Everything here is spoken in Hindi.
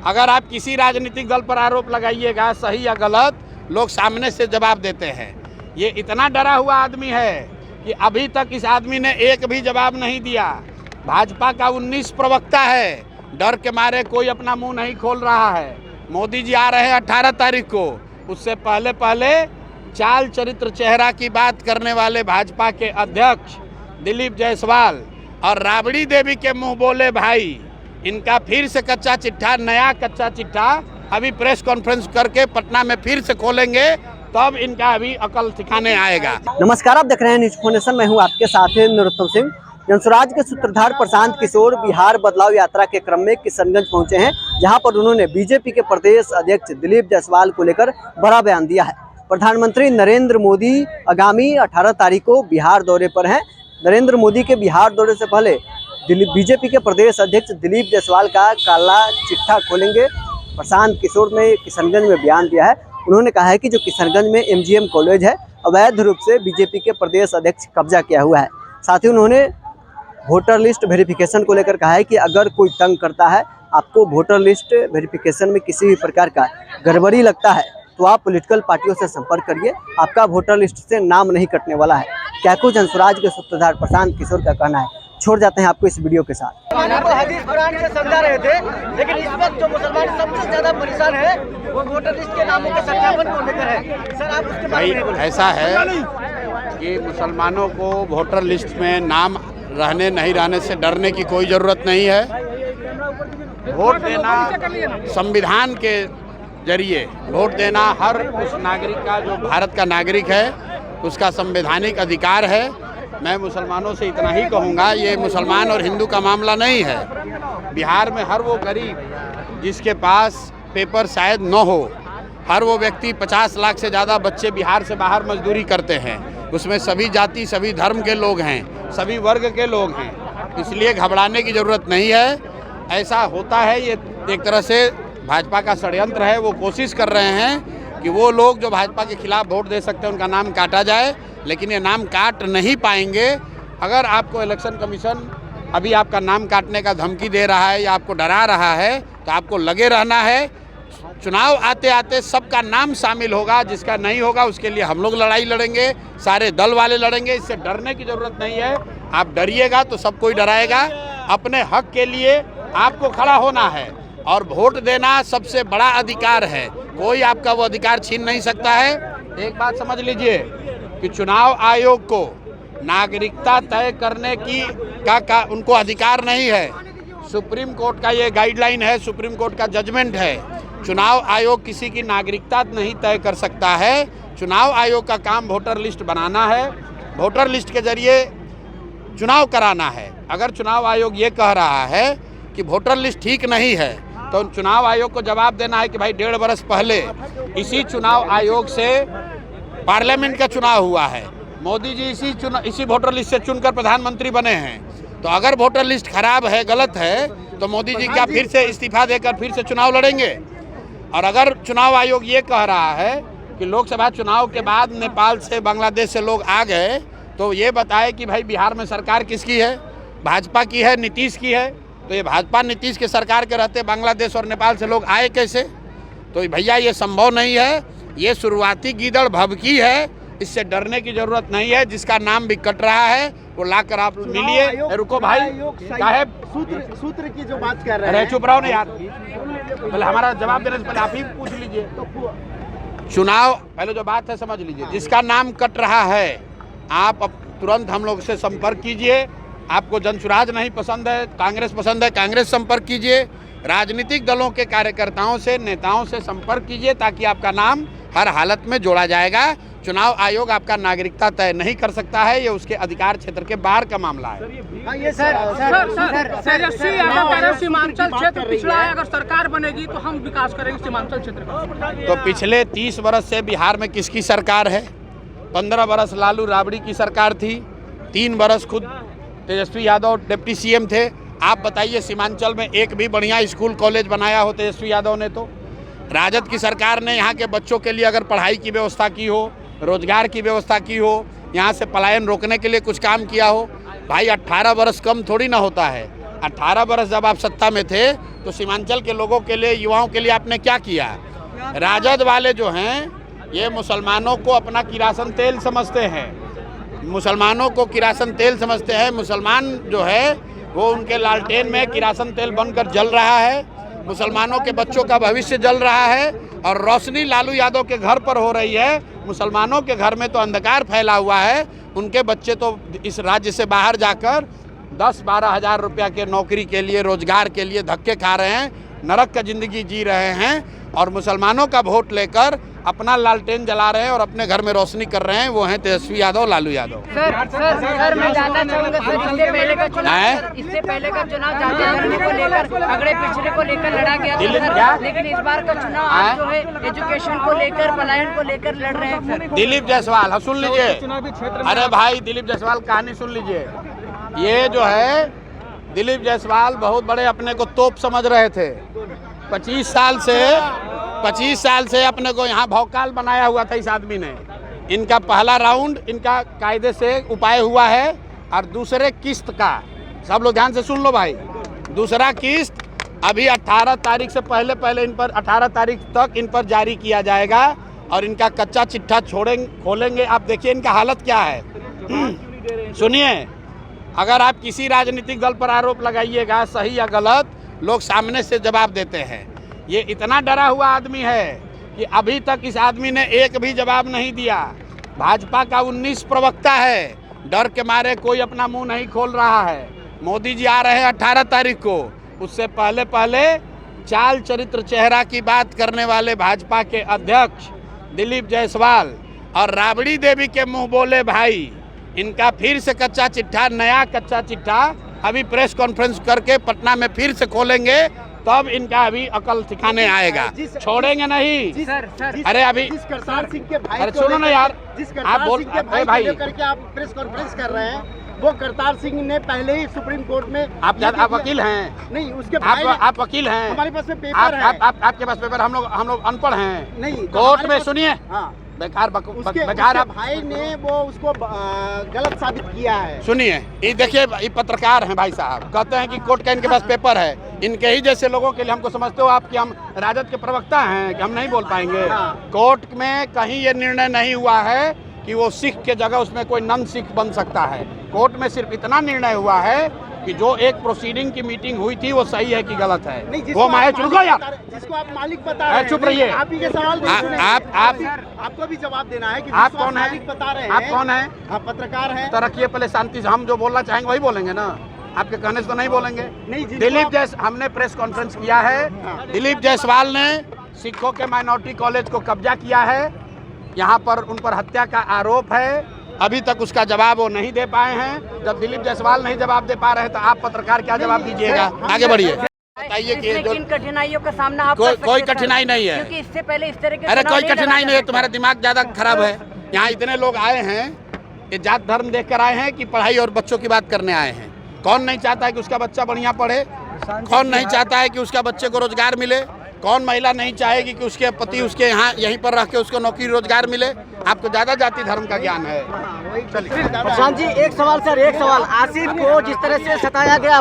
अगर आप किसी राजनीतिक दल पर आरोप लगाइएगा, सही या गलत, लोग सामने से जवाब देते हैं। ये इतना डरा हुआ आदमी है कि अभी तक इस आदमी ने एक भी जवाब नहीं दिया। भाजपा का 19 प्रवक्ता है, डर के मारे कोई अपना मुंह नहीं खोल रहा है। मोदी जी आ रहे हैं 18 तारीख को, उससे पहले पहले चाल चरित्र चेहरा की बात करने वाले भाजपा के अध्यक्ष दिलीप जायसवाल और राबड़ी देवी के मुंह बोले भाई, इनका फिर से कच्चा चिट्ठा, नया कच्चा चिट्ठा अभी प्रेस कॉन्फ्रेंस करके पटना में फिर से खोलेंगे, तब इनका अभी अकल ठिकाने आएगा। नमस्कार, आप देख रहे हैं न्यूज फोनेशन। मैं हूं आपके साथ नरोत्तम सिंह। जनसुराज के सूत्रधार प्रशांत किशोर बिहार बदलाव यात्रा के क्रम में किशनगंज पहुंचे हैं, जहां पर उन्होंने बीजेपी के प्रदेश अध्यक्ष दिलीप जायसवाल को लेकर बड़ा बयान दिया है। प्रधानमंत्री नरेंद्र मोदी आगामी 18 तारीख को बिहार दौरे पर हैं। नरेंद्र मोदी के बिहार दौरे से पहले बीजेपी के प्रदेश अध्यक्ष दिलीप जायसवाल का काला चिट्ठा खोलेंगे। प्रशांत किशोर ने किशनगंज में बयान दिया है। उन्होंने कहा है कि जो किशनगंज में MGM कॉलेज है, अवैध रूप से बीजेपी के प्रदेश अध्यक्ष कब्जा किया हुआ है। साथ ही उन्होंने वोटर लिस्ट वेरिफिकेशन को लेकर कहा है कि अगर कोई तंग करता है, आपको वोटर लिस्ट वेरिफिकेशन में किसी भी प्रकार का गड़बड़ी लगता है, तो आप पॉलिटिकल पार्टियों से संपर्क करिए, आपका वोटर लिस्ट से नाम नहीं कटने वाला है। क्या कुछ जनसुराज के सूत्रधार प्रशांत किशोर का कहना है, छोड़ जाते हैं आपको इस वीडियो के साथ। हदीस कुरान से समझा रहे थे, लेकिन इस वक्त जो मुसलमान सबसे ज्यादा परेशान है वो वोटर लिस्ट के नामों के सत्यापन को लेकर है। सर, आप उसके बारे में बोलिए। ऐसा है कि मुसलमानों को वोटर लिस्ट में नाम रहने नहीं रहने से डरने की कोई ज़रूरत नहीं है। वोट देना संविधान के जरिए, वोट देना हर उस नागरिक का, जो भारत का नागरिक है, उसका संवैधानिक अधिकार है। मैं मुसलमानों से इतना ही कहूँगा, ये मुसलमान और हिंदू का मामला नहीं है। बिहार में हर वो गरीब जिसके पास पेपर शायद न हो, हर वो व्यक्ति, 50 लाख से ज़्यादा बच्चे बिहार से बाहर मजदूरी करते हैं। उसमें सभी जाति, सभी धर्म के लोग हैं, सभी वर्ग के लोग हैं, इसलिए घबराने की ज़रूरत नहीं है। ऐसा होता है, ये एक तरह से भाजपा का षड्यंत्र है। वो कोशिश कर रहे हैं कि वो लोग जो भाजपा के खिलाफ वोट दे सकते हैं, उनका नाम काटा जाए, लेकिन ये नाम काट नहीं पाएंगे। अगर आपको इलेक्शन कमीशन अभी आपका नाम काटने का धमकी दे रहा है या आपको डरा रहा है, तो आपको लगे रहना है। चुनाव आते आते सबका नाम शामिल होगा, जिसका नहीं होगा उसके लिए हम लोग लड़ाई लड़ेंगे, सारे दल वाले लड़ेंगे। इससे डरने की ज़रूरत नहीं है। आप डरिएगा तो सब कोई डराएगा। अपने हक के लिए आपको खड़ा होना है और वोट देना सबसे बड़ा अधिकार है। कोई आपका वो अधिकार छीन नहीं सकता है। एक बात समझ लीजिए कि चुनाव आयोग को नागरिकता तय करने की का उनको अधिकार नहीं है। सुप्रीम कोर्ट का ये गाइडलाइन है, सुप्रीम कोर्ट का जजमेंट है। चुनाव आयोग किसी की नागरिकता नहीं तय कर सकता है। चुनाव आयोग का काम वोटर लिस्ट बनाना है, वोटर लिस्ट के जरिए चुनाव कराना है। अगर चुनाव आयोग ये कह रहा है कि वोटर लिस्ट ठीक नहीं है, तो चुनाव आयोग को जवाब देना है कि भाई 1.5 बरस पहले इसी चुनाव आयोग से पार्लियामेंट का चुनाव हुआ है, मोदी जी इसी वोटर लिस्ट से चुनकर प्रधानमंत्री बने हैं। तो अगर वोटर लिस्ट खराब है, गलत है, तो मोदी जी क्या फिर से इस्तीफा देकर फिर से चुनाव लड़ेंगे? और अगर चुनाव आयोग ये कह रहा है कि लोकसभा चुनाव के बाद नेपाल से, बांग्लादेश से लोग आ गए, तो ये बताए कि भाई बिहार में सरकार किसकी है? भाजपा की है, नीतीश की है। तो ये भाजपा नीतीश के सरकार के रहते बांग्लादेश और नेपाल से लोग आए कैसे? तो भैया ये संभव नहीं है। ये शुरुआती गीदड़ भभकी है, इससे डरने की जरूरत नहीं है। जिसका नाम भी कट रहा है वो लाकर आप मिलिए। रुको भाई साहब, सूत्र की जो बात कर रहे हैं, चुप रहो ना यार, पहले हमारा जवाब देने से पहले आप ही पूछ लीजिए। चुनाव पहले जो बात है समझ लीजिए। जिसका नाम कट रहा है, आप तुरंत हम लोग से संपर्क कीजिए। आपको जनसुराज नहीं पसंद है, कांग्रेस पसंद है, कांग्रेस संपर्क कीजिए। राजनीतिक दलों के कार्यकर्ताओं से, नेताओं से संपर्क कीजिए, ताकि आपका नाम हर हालत में जोड़ा जाएगा। चुनाव आयोग आपका नागरिकता तय नहीं कर सकता है, ये उसके अधिकार क्षेत्र के बाहर का मामला है। सीमांचल क्षेत्र पिछड़ा है, अगर सरकार बनेगी तो हम विकास करेंगे सीमांचल क्षेत्र का। तो पिछले 30 वर्ष से बिहार में किसकी सरकार है? 15 वर्ष लालू राबड़ी की सरकार थी, 3 वर्ष खुद तेजस्वी यादव डिप्टी CM थे। आप बताइए, सीमांचल में एक भी बढ़िया स्कूल कॉलेज बनाया हो तेजस्वी यादव ने? तो राजद की सरकार ने यहाँ के बच्चों के लिए अगर पढ़ाई की व्यवस्था की हो, रोजगार की व्यवस्था की हो, यहाँ से पलायन रोकने के लिए कुछ काम किया हो? भाई 18 वर्ष कम थोड़ी ना होता है। 18 बरस जब आप सत्ता में थे तो सीमांचल के लोगों के लिए, युवाओं के लिए आपने क्या किया? राजद वाले जो हैं ये मुसलमानों को अपना किरासन तेल समझते हैं, मुसलमानों को किरासन तेल समझते हैं। मुसलमान जो है वो उनके लालटेन में किरासन तेल बनकर जल रहा है, मुसलमानों के बच्चों का भविष्य जल रहा है और रोशनी लालू यादव के घर पर हो रही है। मुसलमानों के घर में तो अंधकार फैला हुआ है, उनके बच्चे तो इस राज्य से बाहर जाकर 10-12 हज़ार रुपया के नौकरी के लिए, रोजगार के लिए धक्के खा रहे हैं, नरक का ज़िंदगी जी रहे हैं और मुसलमानों का वोट लेकर अपना लालटेन जला रहे हैं और अपने घर में रोशनी कर रहे हैं। वो हैं तेजस्वी यादव, लालू यादव। सर मैं जानना चाहूँगा सर, इससे पहले का चुनाव जाति धर्म को लेकर, अगड़े पिछड़े को लेकर लड़ा गया था सर, लेकिन इस बार का चुनाव आप जो है एजुकेशन को लेकर, पलायन को लेकर लड़ रहे हैं सर। दिलीप जायसवाल, सुन लीजिए, अरे भाई दिलीप जायसवाल कहानी सुन लीजिए। ये जो है दिलीप जायसवाल बहुत बड़े अपने को तोप समझ रहे थे। 25 साल से अपने को यहाँ भौकाल बनाया हुआ था इस आदमी ने। इनका पहला राउंड इनका कायदे से उपाय हुआ है और दूसरे किस्त का, सब लोग ध्यान से सुन लो भाई, दूसरा किस्त अभी 18 तारीख से पहले इन पर 18 तारीख तक इन पर जारी किया जाएगा और इनका कच्चा चिट्ठा खोलेंगे। आप देखिए इनका हालत क्या है। सुनिए, अगर आप किसी राजनीतिक दल पर आरोप लगाइएगा सही या गलत, लोग सामने से जवाब देते हैं। ये इतना डरा हुआ आदमी है कि अभी तक इस आदमी ने एक भी जवाब नहीं दिया। भाजपा का 19 प्रवक्ता है, डर के मारे कोई अपना मुंह नहीं खोल रहा है। मोदी जी आ रहे हैं 18 तारीख को, उससे पहले चाल चरित्र चेहरा की बात करने वाले भाजपा के अध्यक्ष दिलीप जायसवाल और राबड़ी देवी के मुंह बोले भाई, इनका फिर से कच्चा चिट्ठा, नया कच्चा चिट्ठा अभी प्रेस कॉन्फ्रेंस करके पटना में फिर से खोलेंगे, तब इनका अभी अकल ठिकाने आएगा। छोड़ेंगे नहीं। अरे अभी करतार सिंह के भाई, अरे सुनो ना यार, आप बोल भाई करके आप प्रेस कॉन्फ्रेंस कर रहे हैं, वो करतार सिंह ने पहले ही सुप्रीम कोर्ट में आप वकील हैं? नहीं, उसके भाई आप वकील हैं? हमारे पास में पेपर है। आपके पास पेपर, हम लोग अनपढ़ हैं। नहीं, कोर्ट में सुनिए, हाँ, बेकार उसके भाई ने वो उसको गलत साबित किया है। सुनिए, ये देखिए, ये पत्रकार हैं भाई साहब, कहते हैं कि कोर्ट का इनके पास पेपर है। इनके ही जैसे लोगों के लिए हमको समझते हो आप कि हम राजद के प्रवक्ता हैं कि हम नहीं बोल पाएंगे? कोर्ट में कहीं ये निर्णय नहीं हुआ है कि वो सिख के जगह उसमें कोई नन सिख बन सकता है। कोर्ट में सिर्फ इतना निर्णय हुआ है कि जो एक प्रोसीडिंग की मीटिंग हुई थी वो सही है कि गलत है। वो चुप यार, जिसको आप मालिक बता रहे हैं, चुप रहिए। आप ही के सवाल आपको भी जवाब देना है कि आप कौन है? बता रहे हैं, आप कौन है? आप पत्रकार हैं। तो रखिए पहले शांति से, हम जो बोलना चाहेंगे वही बोलेंगे ना, आपके कहने से तो नहीं बोलेंगे। दिलीप जायसवाल, हमने प्रेस कॉन्फ्रेंस किया है, दिलीप जायसवाल ने सिखों के माइनॉरिटी कॉलेज को कब्जा किया है, यहाँ पर उन पर हत्या का आरोप है। अभी तक उसका जवाब वो नहीं दे पाए हैं। जब दिलीप जायसवाल नहीं जवाब दे पा रहे तो आप पत्रकार क्या जवाब दीजिएगा? आगे बढ़िए, बताइए कि किन कठिनाइयों का सामना आप कोई कठिनाई नहीं है, क्योंकि इससे पहले इस तरह के अरे कोई कठिनाई नहीं है। तुम्हारा दिमाग ज्यादा खराब है। यहाँ इतने लोग आए हैं, ये जात धर्म देख कर आए हैं कि पढ़ाई और बच्चों की बात करने आए हैं? कौन नहीं चाहता है कि उसका बच्चा बढ़िया पढ़े? कौन नहीं चाहता है कि उसका बच्चे को रोजगार मिले? कौन महिला नहीं चाहेगी कि उसके पति उसके यहाँ यहीं पर रह के उसको नौकरी रोजगार मिले? आपको ज्यादा जाति धर्म का ज्ञान है। प्रशांत जी, एक सवाल सर, एक सवाल, आसिफ को जिस तरह से सताया गया